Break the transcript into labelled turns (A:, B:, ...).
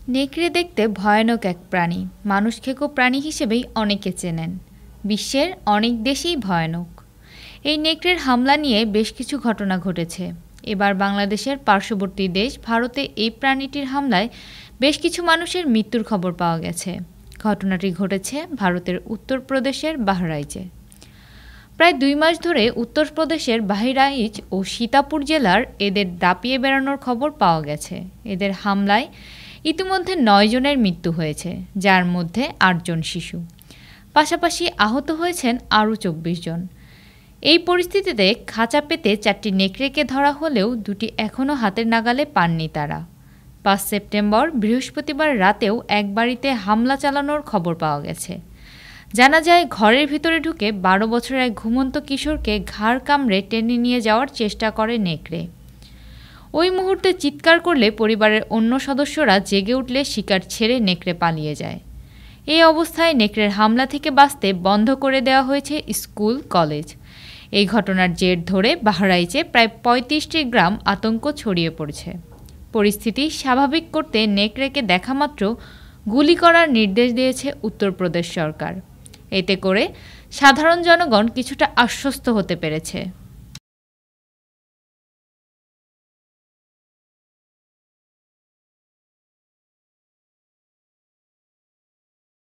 A: নেকড়ে দেখতে ভয়ানক এক প্রাণী। মানুষ খেকো প্রাণী হিসেবেই অনেকে চেনেন। বিশ্বের অনেক দেশেই ভয়ানক। এই নেকড়ের হামলা নিয়ে বেশ কিছু ঘটনা ঘটেছে। এবার বাংলাদেশের পার্শ্ববর্তী দেশ ভারতে এই প্রাণীটির হামলায় বেশ কিছু মানুষের মৃত্যুর খবর পাওয়া গেছে। ঘটনাটি ঘটেছে ভারতের উত্তরপ্রদেশের বাহরাইচে। প্রায় ২ মাস ধরে উত্তরপ্রদেশের বাহরাইচ ও সীতাপুর জেলার এদের দাপিয়ে বেড়ানোর খবর পাওয়া গেছে। এদের হামলায় ইতিমধ্যে ৯ জনের মৃত্যু হয়েছে, যার মধ্যে ৮ জন শিশু। পাশাপাশি আহত হয়েছেন আরও ২৪ জন। এই পরিস্থিতিতে খাঁচা পেতে ৪টি নেকড়েকে ধরা হলেও দুটি এখনও হাতের নাগালে পাননি তারা। ৫ সেপ্টেম্বর বৃহস্পতিবার রাতেও এক বাড়িতে হামলা চালানোর খবর পাওয়া গেছে। জানা যায়, ঘরের ভিতরে ঢুকে ১২ বছরের এক ঘুমন্ত কিশোরকে ঘাড় কামড়ে টেনে নিয়ে যাওয়ার চেষ্টা করে নেকড়ে। ওই মুহূর্তে চিৎকার করলে পরিবারের অন্য সদস্যরা জেগে উঠলে শিকার ছেড়ে নেকড়ে পালিয়ে যায়। এই অবস্থায় নেকড়ের হামলা থেকে বাঁচতে বন্ধ করে দেওয়া হয়েছে স্কুল, কলেজ। এই ঘটনার জের ধরে বাহরাইচে প্রায় ৩৫টি গ্রাম আতঙ্ক ছড়িয়ে পড়েছে। পরিস্থিতি স্বাভাবিক করতে নেকড়েকে দেখামাত্র গুলি করার নির্দেশ দিয়েছে উত্তরপ্রদেশ সরকার। এতে করে সাধারণ জনগণ কিছুটা আশ্বস্ত হতে পেরেছে।